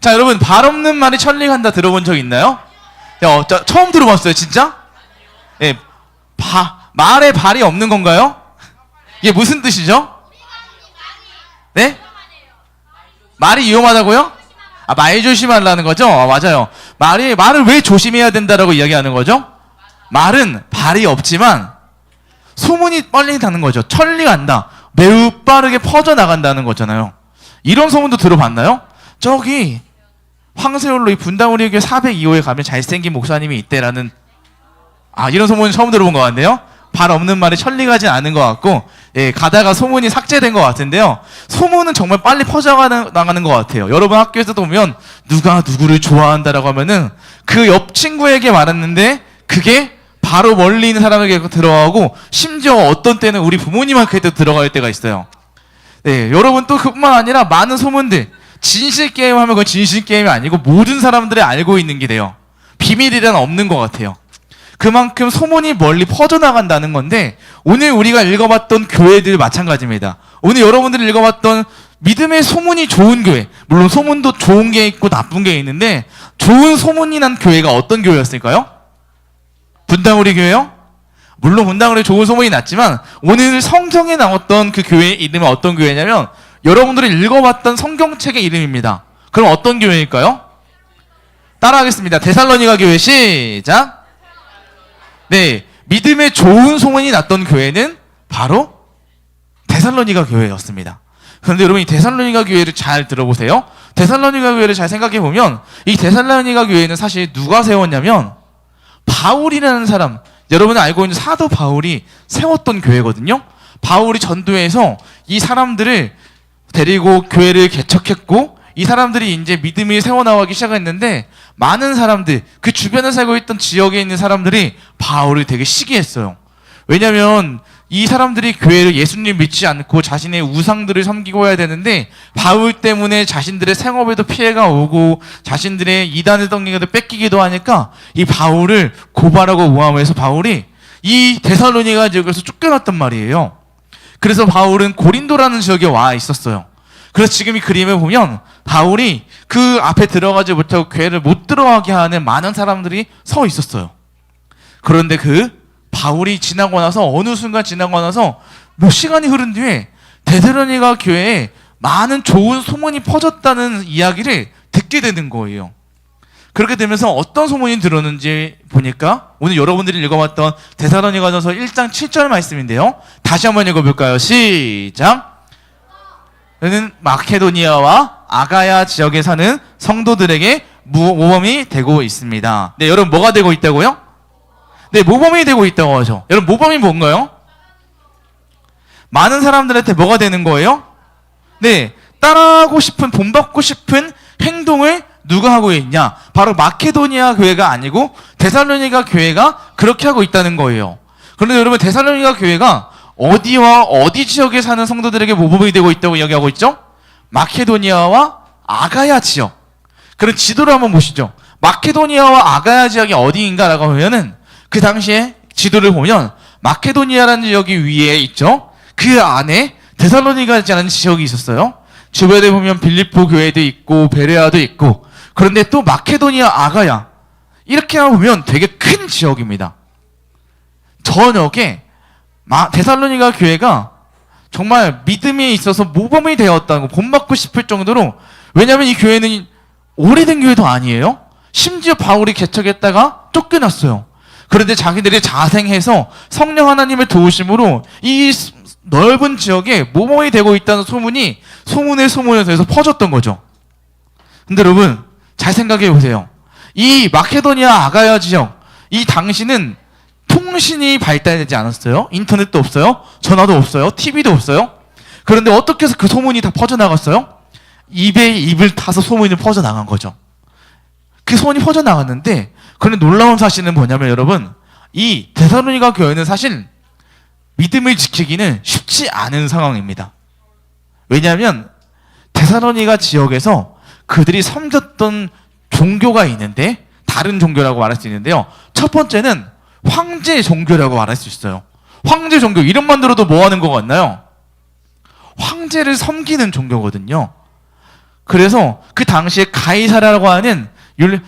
자, 여러분, 발 없는 말이 천리간다 들어본 적 있나요? 야, 처음 들어봤어요, 진짜? 예, 말에 발이 없는 건가요? 이게 무슨 뜻이죠? 네? 말이 위험하다고요? 아, 말 조심하라는 거죠? 맞아요. 말을 왜 조심해야 된다라고 이야기하는 거죠? 말은 발이 없지만 소문이 빨리 나는 거죠. 천리간다. 매우 빠르게 퍼져나간다는 거잖아요. 이런 소문도 들어봤나요? 저기 황새울로 이 분당우리 교회 402호에 가면 잘생긴 목사님이 있대라는 이런 소문 처음 들어본 것 같네요. 발 없는 말이 천리가진 않은 것 같고, 예, 가다가 소문이 삭제된 것 같은데요. 소문은 정말 빨리 퍼져나가는 것 같아요. 여러분 학교에서도 보면 누가 누구를 좋아한다라고 하면은 그 옆 친구에게 말했는데 그게 바로 멀리 있는 사람에게 들어가고, 심지어 어떤 때는 우리 부모님한테도 들어갈 때가 있어요. 네, 여러분 또 그뿐만 아니라 많은 소문들, 진실 게임 하면 그건 진실 게임이 아니고 모든 사람들이 알고 있는 게 돼요. 비밀이란 없는 것 같아요. 그만큼 소문이 멀리 퍼져나간다는 건데, 오늘 우리가 읽어봤던 교회들 마찬가지입니다. 오늘 여러분들이 읽어봤던 믿음의 소문이 좋은 교회, 물론 소문도 좋은 게 있고 나쁜 게 있는데, 좋은 소문이 난 교회가 어떤 교회였을까요? 분당우리 교회요? 물론 분당우리 좋은 소문이 났지만 오늘 성경에 나왔던 그 교회의 이름은 어떤 교회냐면 여러분들이 읽어봤던 성경책의 이름입니다. 그럼 어떤 교회일까요? 따라하겠습니다. 데살로니가 교회 시작. 네, 믿음의 좋은 소문이 났던 교회는 바로 데살로니가 교회였습니다. 그런데 여러분 이 데살로니가 교회를 잘 들어보세요. 데살로니가 교회를 잘 생각해 보면 이 데살로니가 교회는 사실 누가 세웠냐면 바울이라는 사람, 여러분이 알고 있는 사도 바울이 세웠던 교회거든요. 바울이 전도해서 이 사람들을 데리고 교회를 개척했고, 이 사람들이 이제 믿음이 세워나가기 시작했는데 많은 사람들, 그 주변에 살고 있던 지역에 있는 사람들이 바울을 되게 시기했어요. 왜냐하면 이 사람들이 교회를 예수님 믿지 않고 자신의 우상들을 섬기고 해야 되는데 바울 때문에 자신들의 생업에도 피해가 오고 자신들의 이단을 덩기기도 뺏기기도 하니까 이 바울을 고발하고 모함해서 바울이 이 데살로니가 지역에서 쫓겨났단 말이에요. 그래서 바울은 고린도라는 지역에 와 있었어요. 그래서 지금 이 그림을 보면 바울이 그 앞에 들어가지 못하고 교회를 못 들어가게 하는 많은 사람들이 서 있었어요. 그런데 그 바울이 지나고 나서 어느 순간 지나고 나서 몇 시간이 흐른 뒤에 데살로니가 교회에 많은 좋은 소문이 퍼졌다는 이야기를 듣게 되는 거예요. 그렇게 되면서 어떤 소문이 들었는지 보니까 오늘 여러분들이 읽어봤던 데살로니가전서 1장 7절 말씀인데요. 다시 한번 읽어볼까요? 시작. 는 마케도니아와 아가야 지역에 사는 성도들에게 모범이 되고 있습니다. 네, 여러분 뭐가 되고 있다고요? 네, 모범이 되고 있다고 하죠. 여러분 모범이 뭔가요? 많은 사람들한테 뭐가 되는 거예요? 네, 따라하고 싶은, 본받고 싶은 행동을 누가 하고 있냐? 바로 마케도니아 교회가 아니고 데살로니가 교회가 그렇게 하고 있다는 거예요. 그런데 여러분 데살로니가 교회가 어디와 어디 지역에 사는 성도들에게 모범이 되고 있다고 이야기하고 있죠? 마케도니아와 아가야 지역. 그런 지도를 한번 보시죠. 마케도니아와 아가야 지역이 어디인가라고 하면은 그 당시에 지도를 보면 마케도니아라는 지역이 위에 있죠. 그 안에 데살로니가라는 지역이 있었어요. 주변에 보면 빌립보 교회도 있고 베레아도 있고, 그런데 또 마케도니아 아가야 이렇게 보면 되게 큰 지역입니다. 저녁에 데살로니가 교회가 정말 믿음에 있어서 모범이 되었다고 본받고 싶을 정도로, 왜냐하면 이 교회는 오래된 교회도 아니에요. 심지어 바울이 개척했다가 쫓겨났어요. 그런데 자기들이 자생해서 성령 하나님의 도우심으로 이 넓은 지역에 모범이 되고 있다는 소문이 소문에 해서 퍼졌던 거죠. 근데 여러분 잘 생각해 보세요. 이 마케도니아 아가야 지역, 이 당시는 통신이 발달되지 않았어요. 인터넷도 없어요. 전화도 없어요. TV도 없어요. 그런데 어떻게 해서 그 소문이 다 퍼져나갔어요? 입에 입을 타서 소문이 퍼져나간 거죠. 그 소문이 퍼져나갔는데, 그런데 놀라운 사실은 뭐냐면 여러분, 이 데살로니가 교회는 사실 믿음을 지키기는 쉽지 않은 상황입니다. 왜냐하면 데살로니가 지역에서 그들이 섬겼던 종교가 있는데, 다른 종교라고 말할 수 있는데요. 첫 번째는 황제 종교라고 말할 수 있어요. 황제 종교, 이름만 들어도 뭐 하는 것 같나요? 황제를 섬기는 종교거든요. 그래서 그 당시에 가이사라라고 하는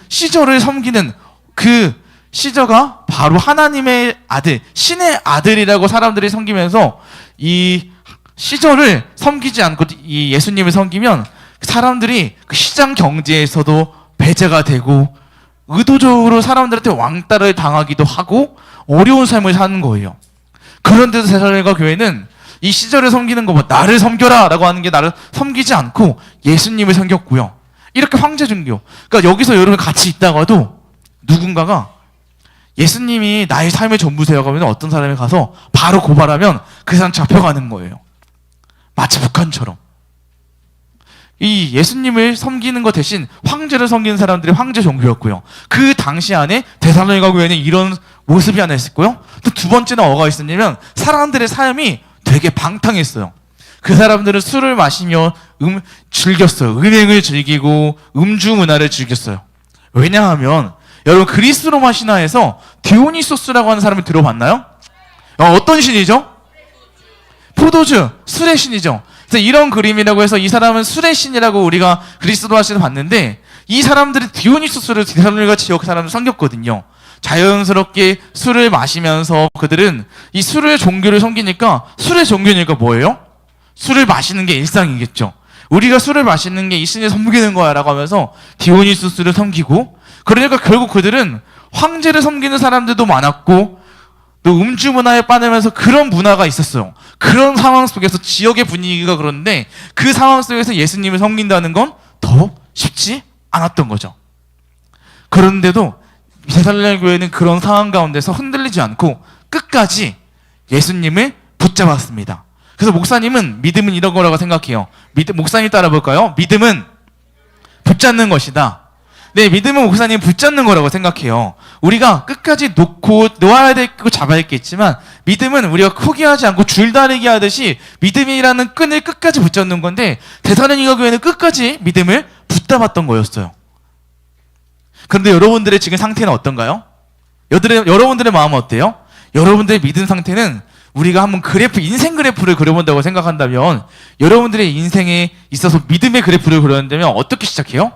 시저를 섬기는 그 시저가 바로 하나님의 아들, 신의 아들이라고 사람들이 섬기면서 이 시저를 섬기지 않고 이 예수님을 섬기면 사람들이 그 시장 경제에서도 배제가 되고 의도적으로 사람들한테 왕따를 당하기도 하고 어려운 삶을 사는 거예요. 그런데도 데살로니가 교회는 이 시절을 섬기는 것보다 나를 섬겨라 라고 하는 게 나를 섬기지 않고 예수님을 섬겼고요. 이렇게 황제 종교. 그러니까 여기서 여러분 같이 있다가도 누군가가 예수님이 나의 삶의 전부세요 하면 어떤 사람이 가서 바로 고발하면 그 사람 잡혀가는 거예요. 마치 북한처럼. 이 예수님을 섬기는 것 대신 황제를 섬기는 사람들이 황제 종교였고요. 그 당시 안에 데살로니가 교회는 이런 모습이 하나 있었고요. 또 두 번째는 뭐가 있었냐면 사람들의 삶이 되게 방탕했어요. 그 사람들은 술을 마시며 즐겼어요. 은행을 즐기고 음주 문화를 즐겼어요. 왜냐하면 여러분 그리스 로마 신화에서 디오니소스라고 하는 사람을 들어봤나요? 어떤 신이죠? 포도주, 술의 신이죠. 그래서 이런 그림이라고 해서 이 사람은 술의 신이라고 우리가 그리스 로마 신을 봤는데 이 사람들이 디오니소스를 데살로니가 지역 사람을 섬겼거든요. 자연스럽게 술을 마시면서 그들은 이 술의 종교를 섬기니까 술의 종교니까 뭐예요? 술을 마시는 게 일상이겠죠. 우리가 술을 마시는 게 이 신을 섬기는 거야 라고 하면서 디오니소스를 섬기고 그러니까 결국 그들은 황제를 섬기는 사람들도 많았고 또 음주 문화에 빠지면서 그런 문화가 있었어요. 그런 상황 속에서 지역의 분위기가 그런데 그 상황 속에서 예수님을 섬긴다는 건 더 쉽지 않았던 거죠. 그런데도 데살로니가 교회는 그런 상황 가운데서 흔들리지 않고 끝까지 예수님을 붙잡았습니다. 그래서 목사님은 믿음은 이런 거라고 생각해요. 목사님 따라 볼까요? 믿음은 붙잡는 것이다. 네, 믿음은 목사님 붙잡는 거라고 생각해요. 우리가 끝까지 놓아야 되고 잡아야 겠지만 믿음은 우리가 포기하지 않고 줄다리기 하듯이 믿음이라는 끈을 끝까지 붙잡는 건데 데살로니가 교회는 끝까지 믿음을 붙잡았던 거였어요. 그런데 여러분들의 지금 상태는 어떤가요? 여러분들의 마음은 어때요? 여러분들의 믿음 상태는 우리가 한번 인생 그래프를 그려본다고 생각한다면 여러분들의 인생에 있어서 믿음의 그래프를 그려본다면 어떻게 시작해요?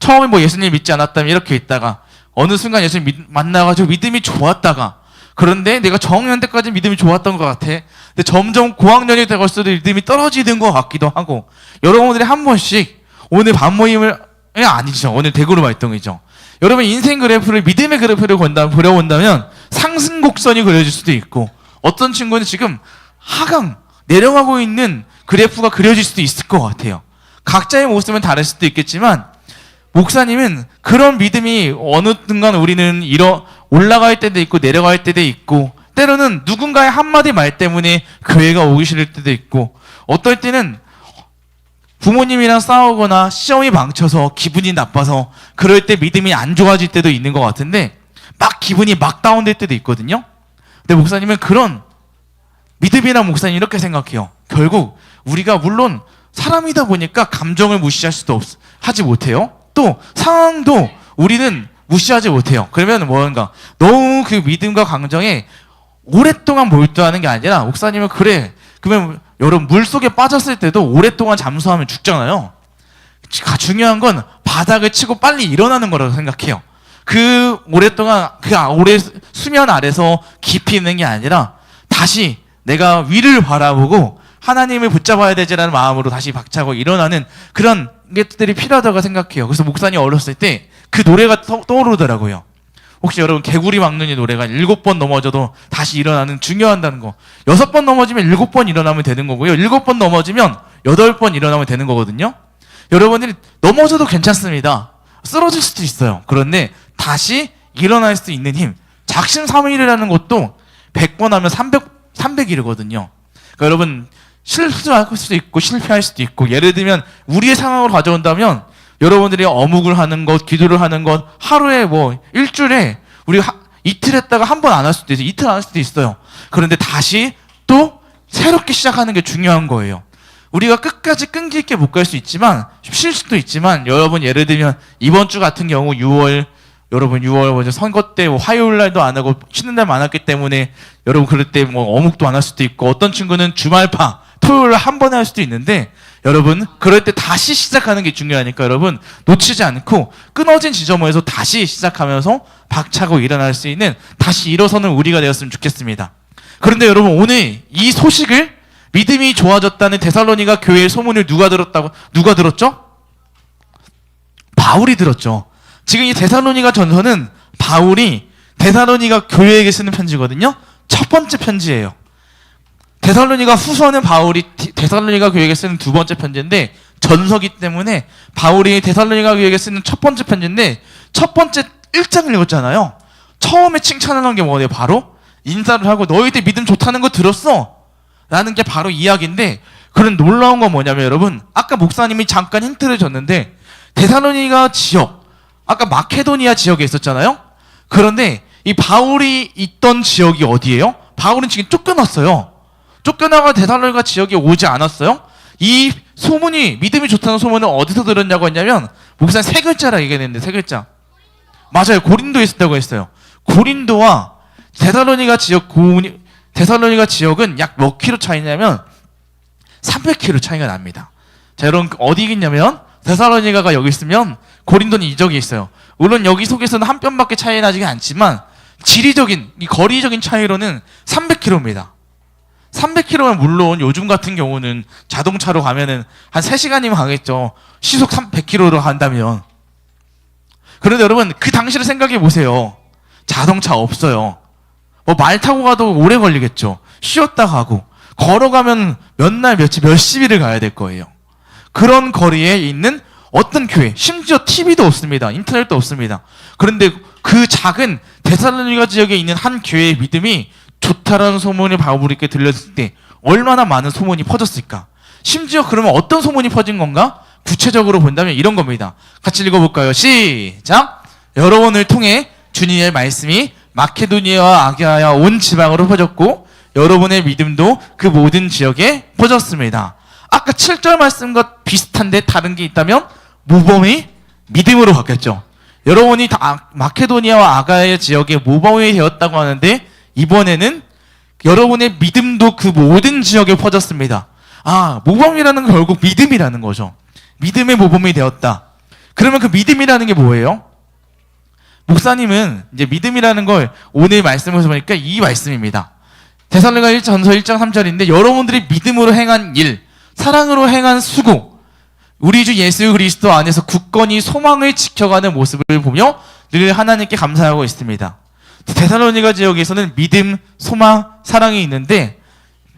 처음에 뭐 예수님 믿지 않았다면 이렇게 있다가 어느 순간 예수님 만나가지고 믿음이 좋았다가 그런데 내가 정년 때까지 믿음이 좋았던 것 같아. 근데 점점 고학년이 되갈수록 믿음이 떨어지는 것 같기도 하고 여러분들이 한 번씩 오늘 밤 모임을 아니죠. 오늘 대구로 활동이죠. 여러분 인생 그래프를 믿음의 그래프를 그려본다면 상승 곡선이 그려질 수도 있고 어떤 친구는 지금 하강 내려가고 있는 그래프가 그려질 수도 있을 것 같아요. 각자의 모습은 다를 수도 있겠지만 목사님은 그런 믿음이 어느 순간 우리는 올라갈 때도 있고 내려갈 때도 있고 때로는 누군가의 한마디 말 때문에 교회가 오기 싫을 때도 있고 어떨 때는 부모님이랑 싸우거나 시험이 망쳐서 기분이 나빠서 그럴 때 믿음이 안 좋아질 때도 있는 것 같은데 막 기분이 막 다운될 때도 있거든요. 근데 목사님은 그런 믿음이란 목사님 이렇게 생각해요. 결국 우리가 물론 사람이다 보니까 감정을 무시할 수도 하지 못해요. 또 상황도 우리는 무시하지 못해요. 그러면 뭔가 너무 그 믿음과 감정에 오랫동안 몰두하는 게 아니라 목사님은 그래 그러면 여러분 물속에 빠졌을 때도 오랫동안 잠수하면 죽잖아요. 중요한 건 바닥을 치고 빨리 일어나는 거라고 생각해요. 그 오랫동안 오래 수면 아래서 깊이 있는 게 아니라 다시 내가 위를 바라보고 하나님을 붙잡아야 되지라는 마음으로 다시 박차고 일어나는 그런 것들이 필요하다고 생각해요. 그래서 목사님 어렸을 때 그 노래가 떠오르더라고요. 혹시 여러분 개구리 막눈이 노래가 7번 넘어져도 다시 일어나는 중요하다는 거. 6번 넘어지면 7번 일어나면 되는 거고요. 7번 넘어지면 8번 일어나면 되는 거거든요. 여러분들이 넘어져도 괜찮습니다. 쓰러질 수도 있어요. 그런데 다시 일어날 수 있는 힘. 작심삼일이라는 것도 100번 하면 300일이거든요. 그러니까 여러분 실수할 수도 있고 실패할 수도 있고 예를 들면 우리의 상황으로 가져온다면 여러분들이 어묵을 하는 것, 기도를 하는 것 하루에 일주일에 우리 이틀 했다가 한 번 안 할 수도 있어요. 이틀 안 할 수도 있어요. 그런데 다시 또 새롭게 시작하는 게 중요한 거예요. 우리가 끝까지 끈기 있게 못 갈 수 있지만 쉴 수도 있지만 여러분 예를 들면 이번 주 같은 경우 6월 선거 때 화요일 날도 안 하고 쉬는 날 많았기 때문에 여러분 그럴 때 어묵도 안 할 수도 있고 어떤 친구는 주말파 토요일 한 번에 할 수도 있는데 여러분, 그럴 때 다시 시작하는 게 중요하니까 여러분, 놓치지 않고 끊어진 지점에서 다시 시작하면서 박차고 일어날 수 있는, 다시 일어서는 우리가 되었으면 좋겠습니다. 그런데 여러분, 오늘 이 소식을, 믿음이 좋아졌다는 데살로니가 교회의 소문을 누가 들었죠? 바울이 들었죠. 지금 이 데살로니가 전서는 바울이 데살로니가 교회에게 쓰는 편지거든요. 첫 번째 편지예요. 데살로니가 후서는 바울이 데살로니가 교회에게 쓰는 두 번째 편지인데, 전서기 때문에 바울이 데살로니가 교회에게 쓰는 첫 번째 편지인데, 첫 번째 1장을 읽었잖아요. 처음에 칭찬하는 게 뭐예요? 바로 인사를 하고 너희들 믿음 좋다는 거 들었어? 라는 게 바로 이야기인데, 그런 놀라운 건 뭐냐면 여러분, 아까 목사님이 잠깐 힌트를 줬는데, 데살로니가 지역, 아까 마케도니아 지역에 있었잖아요. 그런데 이 바울이 있던 지역이 어디예요? 바울은 지금 쫓겨났어요. 쫓겨나가 데살로니가 지역에 오지 않았어요. 이 소문이, 믿음이 좋다는 소문을 어디서 들었냐고 했냐면, 목사님 세 글자라 얘기했는데, 세 글자. 맞아요. 고린도에 있었다고 했어요. 고린도와 데살로니가 지역은 약 몇 킬로 차이냐면 300킬로 차이가 납니다. 자, 여러분 어디겠냐면, 데살로니가가 여기 있으면 고린도는 이쪽에 있어요. 물론 여기 속에서는 한 뼘밖에 차이 나지는 않지만, 지리적인, 이 거리적인 차이로는 300킬로입니다. 300km면 물론 요즘 같은 경우는 자동차로 가면은 한 3시간이면 가겠죠. 시속 100km로 간다면. 그런데 여러분, 그 당시를 생각해 보세요. 자동차 없어요. 뭐 말 타고 가도 오래 걸리겠죠. 쉬었다 가고. 걸어가면 몇 날, 며칠, 몇십일을 가야 될 거예요. 그런 거리에 있는 어떤 교회, 심지어 TV도 없습니다. 인터넷도 없습니다. 그런데 그 작은 데살로니가 지역에 있는 한 교회의 믿음이 좋다라는 소문이 바울에게 들렸을 때 얼마나 많은 소문이 퍼졌을까? 심지어 그러면 어떤 소문이 퍼진 건가? 구체적으로 본다면 이런 겁니다. 같이 읽어볼까요? 시작! 여러분을 통해 주님의 말씀이 마케도니아와 아게아야 온 지방으로 퍼졌고, 여러분의 믿음도 그 모든 지역에 퍼졌습니다. 아까 7절 말씀과 비슷한데 다른 게 있다면 모범이 믿음으로 바뀌었죠. 여러분이 다 마케도니아와 아가야 지역에 모범이 되었다고 하는데, 이번에는 여러분의 믿음도 그 모든 지역에 퍼졌습니다. 아, 모범이라는 건 결국 믿음이라는 거죠. 믿음의 모범이 되었다. 그러면 그 믿음이라는 게 뭐예요? 목사님은 이제 믿음이라는 걸 오늘 말씀에서 보니까 이 말씀입니다. 데살로니가 전서 1장 3절인데, 여러분들이 믿음으로 행한 일, 사랑으로 행한 수고, 우리 주 예수 그리스도 안에서 굳건히 소망을 지켜가는 모습을 보며 늘 하나님께 감사하고 있습니다. 데살로니가 지역에서는 믿음, 소망, 사랑이 있는데,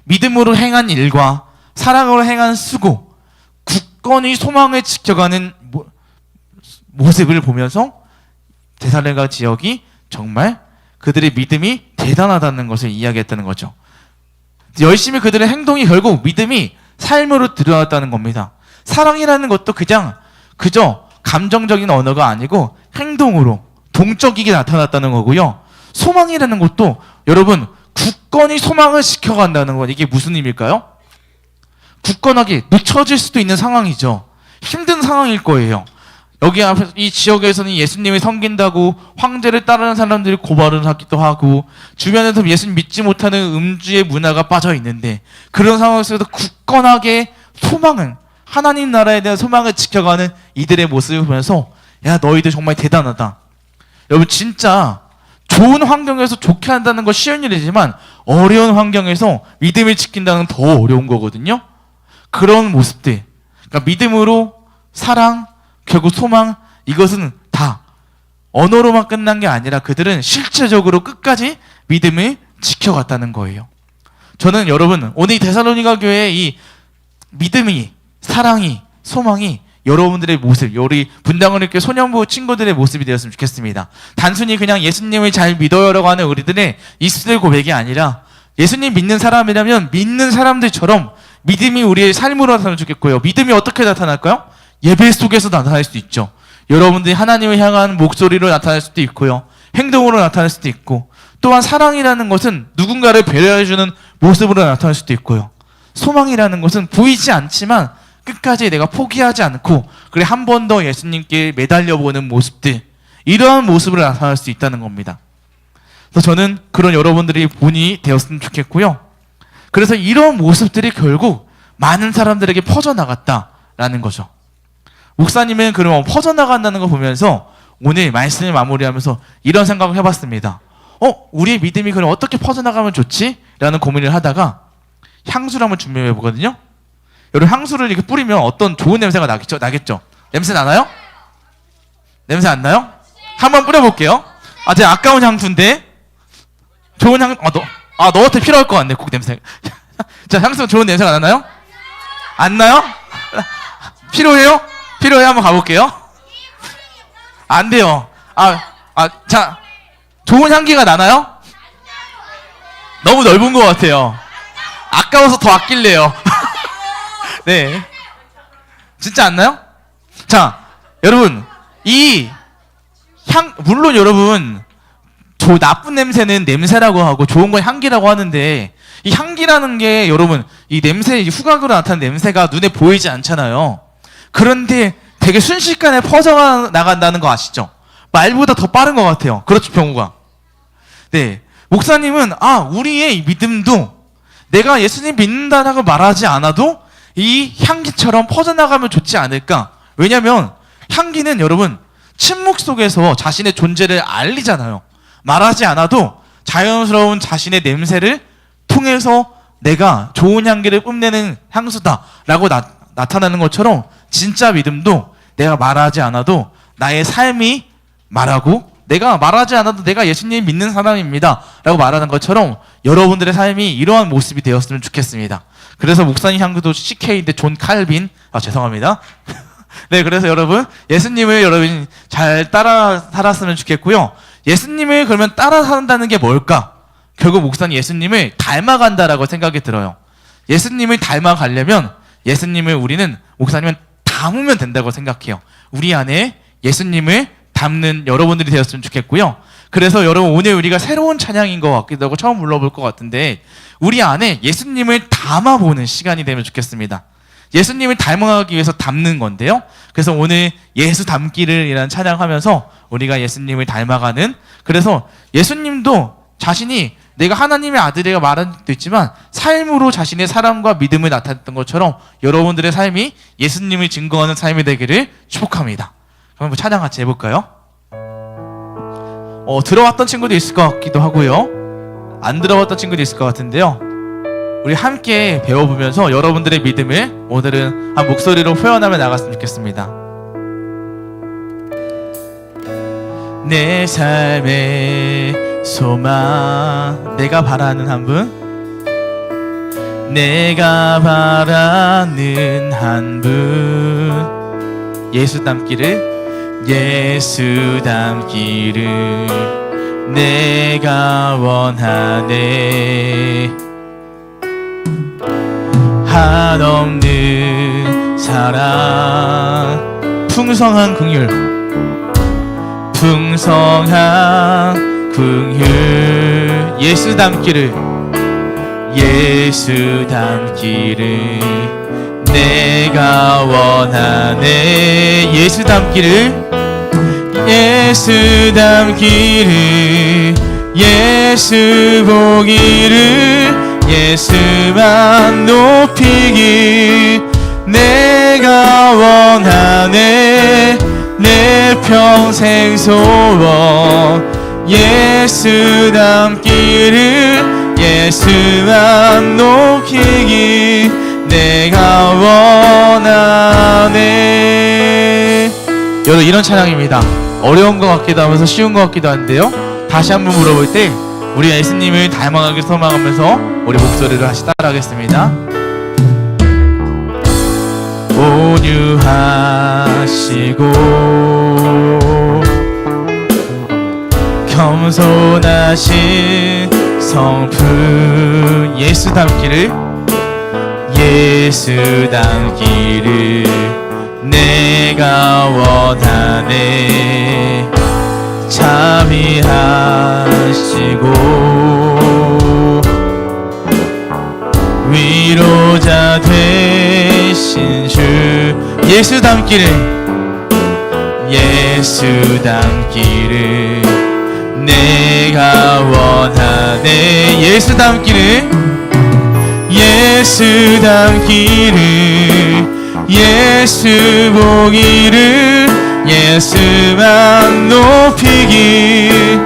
믿음으로 행한 일과 사랑으로 행한 수고, 굳건히 소망을 지켜가는 모습을 보면서 데살로니가 지역이 정말 그들의 믿음이 대단하다는 것을 이야기했다는 거죠. 열심히 그들의 행동이 결국 믿음이 삶으로 드러났다는 겁니다. 사랑이라는 것도 그저 감정적인 언어가 아니고 행동으로 동적이게 나타났다는 거고요. 소망이라는 것도 여러분 굳건히 소망을 지켜간다는 것, 이게 무슨 의미일까요? 굳건하게 늦춰질 수도 있는 상황이죠. 힘든 상황일 거예요. 여기 앞에 이 지역에서는 예수님을 섬긴다고 황제를 따르는 사람들이 고발을 하기도 하고, 주변에서 예수님 믿지 못하는 음주의 문화가 빠져 있는데, 그런 상황에서도 굳건하게 소망을, 하나님 나라에 대한 소망을 지켜가는 이들의 모습을 보면서, 야, 너희들 정말 대단하다. 여러분, 진짜 좋은 환경에서 좋게 한다는 건 쉬운 일이지만 어려운 환경에서 믿음을 지킨다는 건 더 어려운 거거든요. 그런 모습들, 그러니까 믿음으로 사랑, 결국 소망, 이것은 다 언어로만 끝난 게 아니라 그들은 실제적으로 끝까지 믿음을 지켜갔다는 거예요. 저는 여러분, 오늘 이 데살로니가 교회의 이 믿음이, 사랑이, 소망이 여러분들의 모습, 우리 분당원의교회 소년부 친구들의 모습이 되었으면 좋겠습니다. 단순히 그냥 예수님을 잘 믿어요라고 하는 우리들의 입술 고백이 아니라, 예수님 믿는 사람이라면 믿는 사람들처럼 믿음이 우리의 삶으로 나타나면 좋겠고요. 믿음이 어떻게 나타날까요? 예배 속에서 나타날 수도 있죠. 여러분들이 하나님을 향한 목소리로 나타날 수도 있고요. 행동으로 나타날 수도 있고, 또한 사랑이라는 것은 누군가를 배려해주는 모습으로 나타날 수도 있고요. 소망이라는 것은 보이지 않지만 끝까지 내가 포기하지 않고, 그래 한 번 더 예수님께 매달려보는 모습들, 이러한 모습으로 나타날 수 있다는 겁니다. 그래서 저는 그런 여러분들이 본이 되었으면 좋겠고요. 그래서 이런 모습들이 결국 많은 사람들에게 퍼져나갔다라는 거죠. 목사님은 그러면 퍼져나간다는 거 보면서 오늘 말씀을 마무리하면서 이런 생각을 해봤습니다. 우리의 믿음이 그럼 어떻게 퍼져나가면 좋지? 라는 고민을 하다가 향수를 한번 준비해 보거든요. 여러분, 향수를 이렇게 뿌리면 어떤 좋은 냄새가 나겠죠? 냄새 나나요? 냄새 안 나요? 한번 뿌려볼게요. 제가 아까운 향수인데 좋은 향, 너한테 필요할 것 같네, 국 냄새. 자, 향수 좋은 냄새가 나나요? 안 나요? 필요해요? 필요해? 한번 가볼게요. 안 돼요. 자, 좋은 향기가 나나요? 너무 넓은 것 같아요. 아까워서 더 아낄래요. 네. 진짜 안 나요? 자, 여러분, 물론 여러분, 나쁜 냄새는 냄새라고 하고 좋은 건 향기라고 하는데, 이 향기라는 게 여러분, 이 냄새, 후각으로 나타나는 냄새가 눈에 보이지 않잖아요. 그런데 되게 순식간에 퍼져나간다는 거 아시죠? 말보다 더 빠른 것 같아요. 그렇죠, 병우가. 네. 목사님은, 우리의 믿음도 내가 예수님 믿는다라고 말하지 않아도 이 향기처럼 퍼져나가면 좋지 않을까? 왜냐면 향기는 여러분, 침묵 속에서 자신의 존재를 알리잖아요. 말하지 않아도 자연스러운 자신의 냄새를 통해서 내가 좋은 향기를 뿜내는 향수다라고 나타나는 것처럼 진짜 믿음도 내가 말하지 않아도 나의 삶이 말하고, 내가 말하지 않아도 내가 예수님 믿는 사람입니다 라고 말하는 것처럼 여러분들의 삶이 이러한 모습이 되었으면 좋겠습니다. 그래서 목사님 향수도 CK인데 존 칼빈, 죄송합니다. 네, 그래서 여러분, 예수님을 여러분 잘 따라 살았으면 좋겠고요. 예수님을 그러면 따라 산다는 게 뭘까? 결국 목사님 예수님을 닮아간다라고 생각이 들어요. 예수님을 닮아가려면 우리는 목사님은 담으면 된다고 생각해요. 우리 안에 예수님을 담는 여러분들이 되었으면 좋겠고요. 그래서 여러분, 오늘 우리가 새로운 찬양인 것 같기도 하고 처음 불러볼 것 같은데, 우리 안에 예수님을 담아보는 시간이 되면 좋겠습니다. 예수님을 닮아가기 위해서 담는 건데요. 그래서 오늘 예수 담기를 이라는 찬양하면서 우리가 예수님을 닮아가는, 그래서 예수님도 자신이 내가 하나님의 아들이라 말한 적도 있지만 삶으로 자신의 사랑과 믿음을 나타냈던 것처럼 여러분들의 삶이 예수님을 증거하는 삶이 되기를 축복합니다. 그럼 찬양 같이 해볼까요? 들어왔던 친구도 있을 것 같기도 하고요, 안 들어왔던 친구도 있을 것 같은데요. 우리 함께 배워보면서 여러분들의 믿음을 오늘은 한 목소리로 표현하며 나갔으면 좋겠습니다. 내 삶의 소망, 내가 바라는 한 분, 내가 바라는 한 분, 예수 닮기를 내가 원하네. 한없는 사랑, 풍성한 긍휼, 예수 닮기를 내가 원하네. 예수 닮기를 예수 보기를 예수만 높이기 내가 원하네. 내 평생 소원 예수 닮기를 예수만 높이기 내가 원하네. 여러분, 이런 찬양입니다. 어려운 것 같기도 하면서 쉬운 것 같기도 한데요, 다시 한번 물어볼 때 우리 예수님을 닮아가길 소망하면서 우리 목소리를 다시 따라하겠습니다. 온유하시고 겸손하신 성품 예수 닮기를 내가 원하네. 자비하시고 위로자 되신 주 예수 닮기를 내가 원하네. 예수 닮기를 예수 닮기를 예수 보기를 예수만 높이길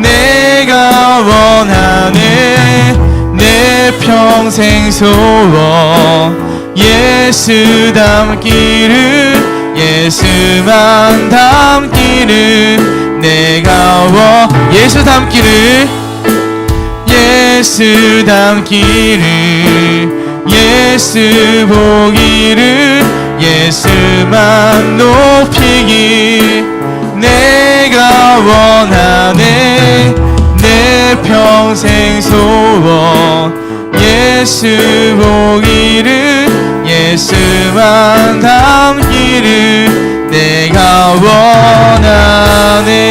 내가 원하네 내 평생 소원 예수 닮기를 예수만 닮기를 내가 예수 닮기를 예수 닮기를 예수 보기를 예수만 높이길 내가 원하네 내 평생 소원 예수 보기를 예수만 닮기를 내가 원하네.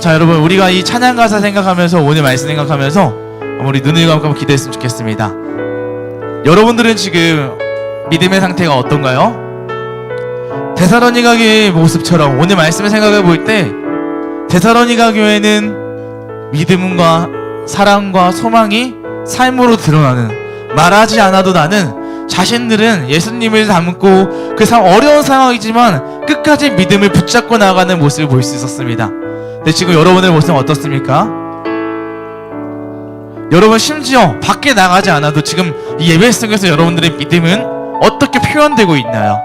자 여러분 우리가 이 찬양 가사 생각하면서 오늘 말씀 생각하면서 우리 눈을 감고 기도했으면 좋겠습니다. 여러분들은 지금 믿음의 상태가 어떤가요? 데살로니가 교회의 모습처럼 오늘 말씀을 생각해 볼 때 데살로니가 교회는 믿음과 사랑과 소망이 삶으로 드러나는 말하지 않아도 나는 자신들은 예수님을 닮고 그 어려운 상황이지만 끝까지 믿음을 붙잡고 나아가는 모습을 볼 수 있었습니다. 근데 지금 여러분의 모습은 어떻습니까? 여러분 심지어 밖에 나가지 않아도 지금 이 예배 속에서 여러분들의 믿음은 어떻게 표현되고 있나요?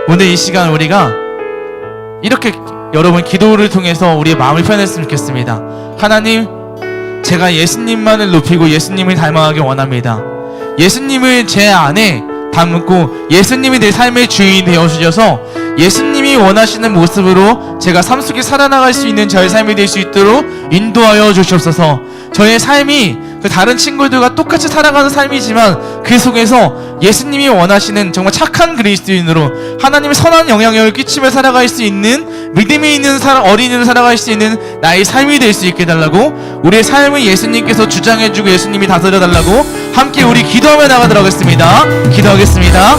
오늘 이 시간 우리가 이렇게 여러분 기도를 통해서 우리의 마음을 표현했으면 좋겠습니다. 하나님 제가 예수님만을 높이고 예수님을 닮아가길 원합니다. 예수님을 제 안에 담고 예수님이 내 삶의 주인이 되어주셔서 예수님이 원하시는 모습으로 제가 삶 속에 살아나갈 수 있는 저의 삶이 될 수 있도록 인도하여 주시옵소서. 저의 삶이 그 다른 친구들과 똑같이 살아가는 삶이지만 그 속에서 예수님이 원하시는 정말 착한 그리스도인으로 하나님의 선한 영향력을 끼치며 살아갈 수 있는 믿음이 있는 어린이로 살아갈 수 있는 나의 삶이 될 수 있게 해달라고 우리의 삶을 예수님께서 주장해주고 예수님이 다스려달라고 함께 우리 기도하며 나가도록 하겠습니다. 기도하겠습니다.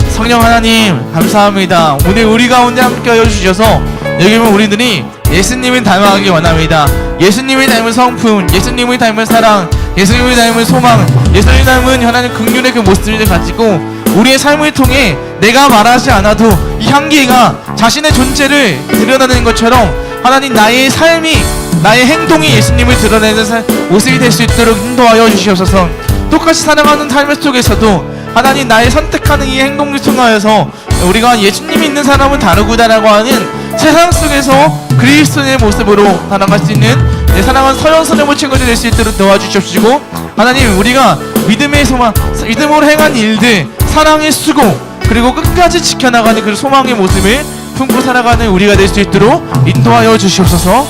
성령 하나님 감사합니다. 오늘 우리 가운데 함께 하여 주셔서 여기 보면 우리들이 예수님을 닮아가기 원합니다. 예수님을 닮은 성품, 예수님을 닮은 사랑, 예수님을 닮은 소망, 예수님을 닮은 하나님 긍휼의 그 모습을 가지고 우리의 삶을 통해 내가 말하지 않아도 이 향기가 자신의 존재를 드러내는 것처럼 하나님 나의 삶이 나의 행동이 예수님을 드러내는 모습이 될 수 있도록 인도하여 주시옵소서. 똑같이 살아가는 삶 속에서도 하나님 나의 선택하는 이 행동을 통하여서 우리가 예수님이 있는 사람은 다르구나라고 하는 세상 속에서 그리스도의 모습으로 살아갈 수 있는 내 사랑하는 서연선의 친구들 될 수 있도록 도와주십시고 하나님 우리가 믿음의 소망, 믿음으로 행한 일들, 사랑의 수고 그리고 끝까지 지켜나가는 그 소망의 모습을 품고 살아가는 우리가 될 수 있도록 인도하여 주시옵소서.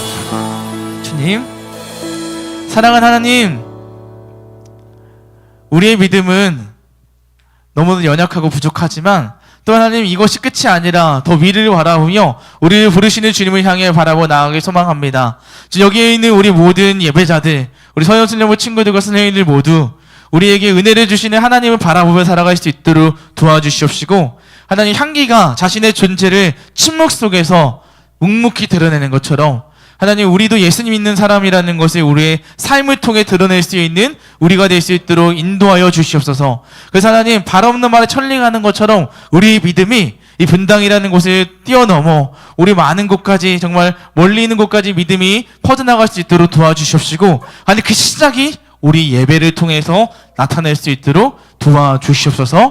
주님 사랑하는 하나님 우리의 믿음은 너무도 연약하고 부족하지만 또 하나님 이것이 끝이 아니라 더 미래를 바라보며 우리를 부르시는 주님을 향해 바라보 나아가길 소망합니다. 여기에 있는 우리 모든 예배자들 우리 서연순례부 친구들과 선생님들 모두 우리에게 은혜를 주시는 하나님을 바라보며 살아갈 수 있도록 도와주시옵시고 하나님 향기가 자신의 존재를 침묵 속에서 묵묵히 드러내는 것처럼 하나님 우리도 예수님 있는 사람이라는 것을 우리의 삶을 통해 드러낼 수 있는 우리가 될 수 있도록 인도하여 주시옵소서. 그래서 하나님 발 없는 말에 천링하는 것처럼 우리의 믿음이 이 분당이라는 곳을 뛰어넘어 우리 많은 곳까지 정말 멀리 있는 곳까지 믿음이 퍼져나갈 수 있도록 도와주시옵시고 아니 그 시작이 우리 예배를 통해서 나타낼 수 있도록 도와주시옵소서.